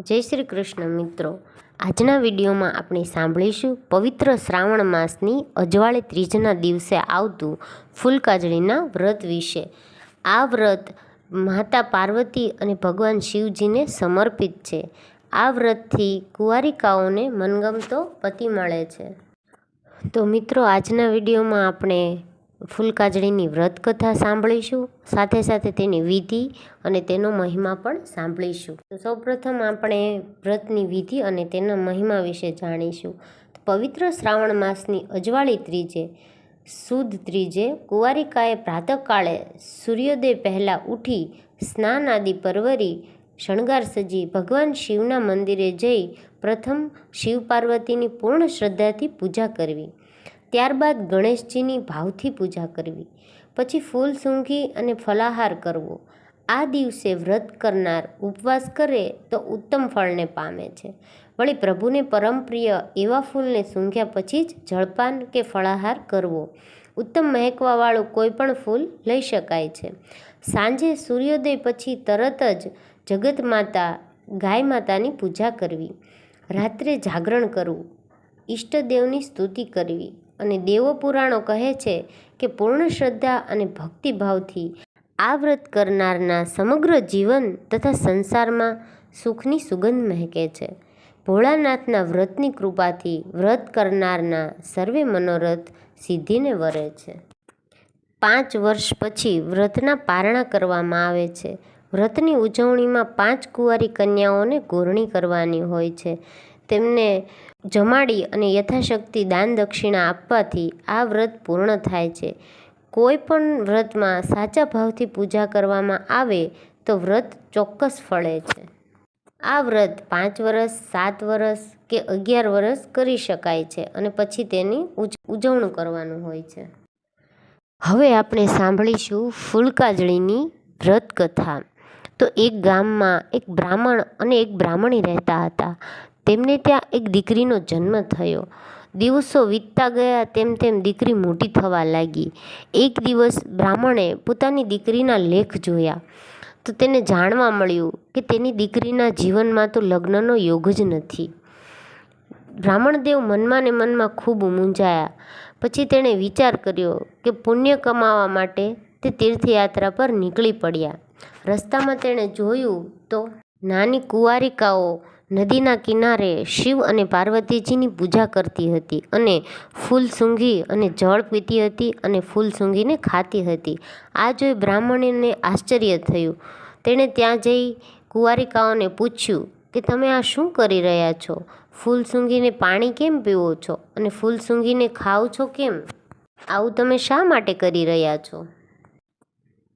જય શ્રી કૃષ્ણ મિત્રો, આજના વિડીયોમાં આપણે સાંભળીશું પવિત્ર શ્રાવણ માસની અજવાળે ત્રીજના દિવસે આવતું ફૂલકાજળીના વ્રત વિશે। આ વ્રત માતા પાર્વતી અને ભગવાન શિવજીને સમર્પિત છે। આ વ્રતથી કુંવારિકાઓને મનગમતો પતિ મળે છે। તો મિત્રો, આજના વિડીયોમાં આપણે ફૂલકાજળીની વ્રત કથા સાંભળીશું, સાથે સાથે તેની વિધિ અને તેનો મહિમા પણ સાંભળીશું। તો સૌપ્રથમ આપણે વ્રતની વિધિ અને તેના મહિમા વિશે જાણીશું। પવિત્ર શ્રાવણ માસની અજવાળી ત્રીજે, સુદ ત્રીજે, કુંવારિકાએ પ્રાતઃકાળે સૂર્યોદય પહેલાં ઉઠી સ્નાન આદિ પરવરી શણગાર સજી ભગવાન શિવના મંદિરે જઈ પ્રથમ શિવ પાર્વતીની પૂર્ણ શ્રદ્ધાથી પૂજા કરવી। ત્યારબાદ ગણેશજીની ભાવથી પૂજા કરવી, પછી ફૂલ સૂંઘી અને ફલાહાર કરવો। આ દિવસે વ્રત કરનાર ઉપવાસ કરે તો ઉત્તમ ફળને પામે છે। વળી પ્રભુને પરમ પ્રિય એવા ફૂલને સૂંઘ્યા પછી જ જળપાન કે ફળાહાર કરવો। ઉત્તમ મહેકવાવાળું કોઈ પણ ફૂલ લઈ શકાય છે। સાંજે સૂર્યોદય પછી તરત જ જગત માતા ગાય માતાની પૂજા કરવી। રાત્રે જાગરણ કરવું, ઈષ્ટદેવની સ્તુતિ કરવી અને દેવો પુરાણો કહે છે કે પૂર્ણ શ્રદ્ધા અને ભક્તિભાવથી આ વ્રત કરનારના સમગ્ર જીવન તથા સંસારમાં સુખની સુગંધ મહેકે છે। ભોળાનાથના વ્રતની કૃપાથી વ્રત કરનારના સર્વે મનોરથ સિદ્ધિને વરે છે। 5 વર્ષ પછી વ્રતના પારણા કરવામાં આવે છે। વ્રતની ઉજવણીમાં 5 કુંવારી કન્યાઓને ગોરણી કરવાની હોય છે। તેમને જમાડી અને યથાશક્તિ દાન દક્ષિણા આપવાથી આ વ્રત પૂર્ણ થાય છે। કોઈ પણ વ્રતમાં સાચા ભાવથી પૂજા કરવામાં આવે તો વ્રત ચોક્કસ ફળે છે। આ વ્રત 5 વર્ષ, 7 વર્ષ કે 11 વર્ષ કરી શકાય છે અને પછી તેની ઉજવણું કરવાનું હોય છે। હવે આપણે સાંભળીશું ફૂલકાજળીની વ્રત કથા। તો એક ગામમાં એક બ્રાહ્મણ અને એક બ્રાહ્મણી રહેતા હતા। તેમને ત્યાં એક દીકરીનો જન્મ થયો। દિવસો વીતતા ગયા તેમ તેમ દીકરી મોટી થવા લાગી। એક દિવસ બ્રાહ્મણે પોતાની દીકરીના લેખ જોયા તો તેને જાણવા મળ્યું કે તેની દીકરીના જીવનમાં તો લગ્નનો યોગ જ નથી। બ્રાહ્મણદેવ મનમાં ને મનમાં ખૂબ મૂંઝાયા। પછી તેણે વિચાર કર્યો કે પુણ્ય કમાવા માટે તે તીર્થયાત્રા પર નીકળી પડ્યા। રસ્તામાં તેણે જોયું તો નાની કુંવારિકાઓ નદીના કિનારે શિવ અને પાર્વતીજીની પૂજા કરતી હતી અને ફૂલ સૂંઘી અને જળ પીતી હતી અને ફૂલ સૂંઘીને ખાતી હતી। આ જોઈ બ્રાહ્મણીને આશ્ચર્ય થયું। તેણે ત્યાં જઈ કુંવારિકાઓને પૂછ્યું કે તમે આ શું કરી રહ્યા છો? ફૂલ સૂંઘીને પાણી કેમ પીવો છો અને ફૂલ સૂંઘીને ખાઓ છો કેમ? આવું તમે શા માટે કરી રહ્યા છો?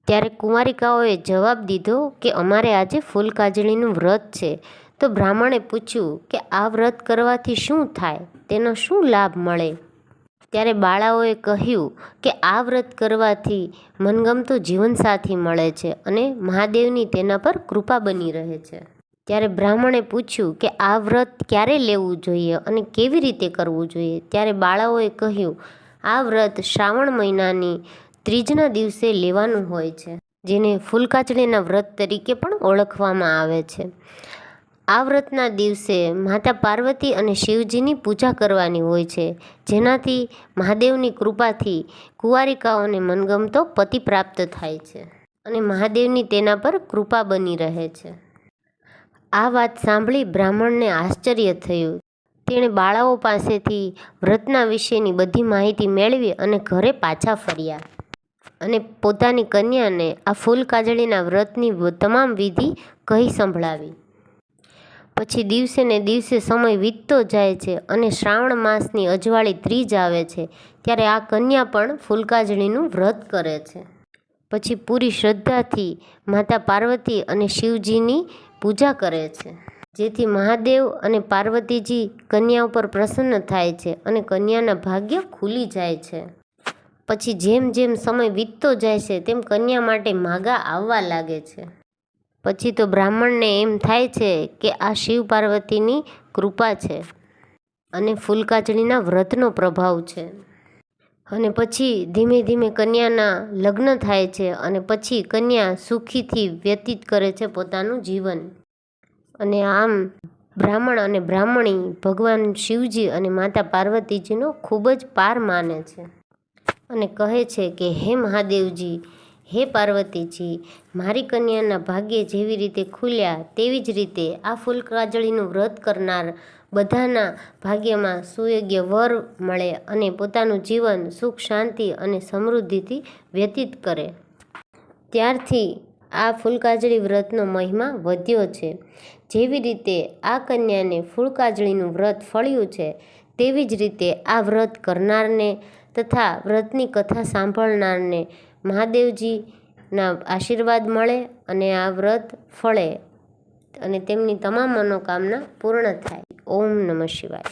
ત્યારે કુંવારિકાઓએ જવાબ દીધો કે અમારે આજે ફૂલકાજળીનું વ્રત છે। તો બ્રાહ્મણે પૂછ્યું કે આ વ્રત કરવાથી શું થાય, તેનો શું લાભ મળે? ત્યારે બાળાઓએ કહ્યું કે આ વ્રત કરવાથી મનગમતો જીવનસાથી મળે છે અને મહાદેવની તેના પર કૃપા બની રહે છે। ત્યારે બ્રાહ્મણે પૂછ્યું કે આ વ્રત ક્યારે લેવું જોઈએ અને કેવી રીતે કરવું જોઈએ? ત્યારે બાળાઓએ કહ્યું આ વ્રત શ્રાવણ મહિનાની ત્રીજના દિવસે લેવાનું હોય છે, જેને ફૂલકાજળીના વ્રત તરીકે પણ ઓળખવામાં આવે છે। આ વ્રતના દિવસે માતા પાર્વતી અને શિવજીની પૂજા કરવાની હોય છે, જેનાથી મહાદેવની કૃપાથી કુંવારિકાઓને મનગમતો પતિ પ્રાપ્ત થાય છે અને મહાદેવની તેના પર કૃપા બની રહે છે। આ વાત સાંભળી બ્રાહ્મણને આશ્ચર્ય થયું। તેણે બાળાઓ પાસેથી વ્રતના વિશેની બધી માહિતી મેળવી અને ઘરે પાછા ફર્યા અને પોતાની કન્યાને આ ફૂલકાજળીના વ્રતની તમામ વિધિ કહી સંભળાવી। પછી દિવસે ને દિવસે સમય વીતતો જાય છે અને શ્રાવણ માસની અજવાળી ત્રીજ આવે છે ત્યારે આ કન્યા પણ ફૂલકાજળીનું વ્રત કરે છે। પછી પૂરી શ્રદ્ધાથી માતા પાર્વતી અને શિવજીની પૂજા કરે છે, જેથી મહાદેવ અને પાર્વતીજી કન્યા ઉપર પ્રસન્ન થાય છે અને કન્યાના ભાગ્ય ખુલી જાય છે। પછી જેમ જેમ સમય વીતતો જાય છે તેમ કન્યા માટે માગા આવવા લાગે છે। પછી તો બ્રાહ્મણને એમ થાય છે કે આ શિવ પાર્વતીની કૃપા છે અને ફૂલકાજળીના વ્રતનો પ્રભાવ છે અને પછી ધીમે ધીમે કન્યાના લગ્ન થાય છે અને પછી કન્યા સુખીથી વ્યતીત કરે છે પોતાનું જીવન। અને આમ બ્રાહ્મણ અને બ્રાહ્મણી ભગવાન શિવજી અને માતા પાર્વતીજીનો ખૂબ જ પાર માને છે અને કહે છે કે હે મહાદેવજી, હે પાર્વતીજી, મારી કન્યાના ભાગ્ય જેવી રીતે ખુલ્યા તેવી જ રીતે આ ફૂલકાજળીનું વ્રત કરનાર બધાના ભાગ્યમાં સુયોગ્ય વર મળે અને પોતાનું જીવન સુખ શાંતિ અને સમૃદ્ધિથી વ્યતીત કરે. ત્યારથી આ ફૂલકાજળી વ્રતનો મહિમા વધ્યો છે. જેવી રીતે આ કન્યાને ફૂલકાજળીનું વ્રત ફળ્યું છે તેવી જ રીતે આ વ્રત કરનારને તથા વ્રતની કથા સાંભળનારને મહાદેવજીના આશીર્વાદ મળે અને આ વ્રત ફળે અને તેમની તમામ મનોકામના પૂર્ણ થાય. ઓમ નમઃ શિવાય.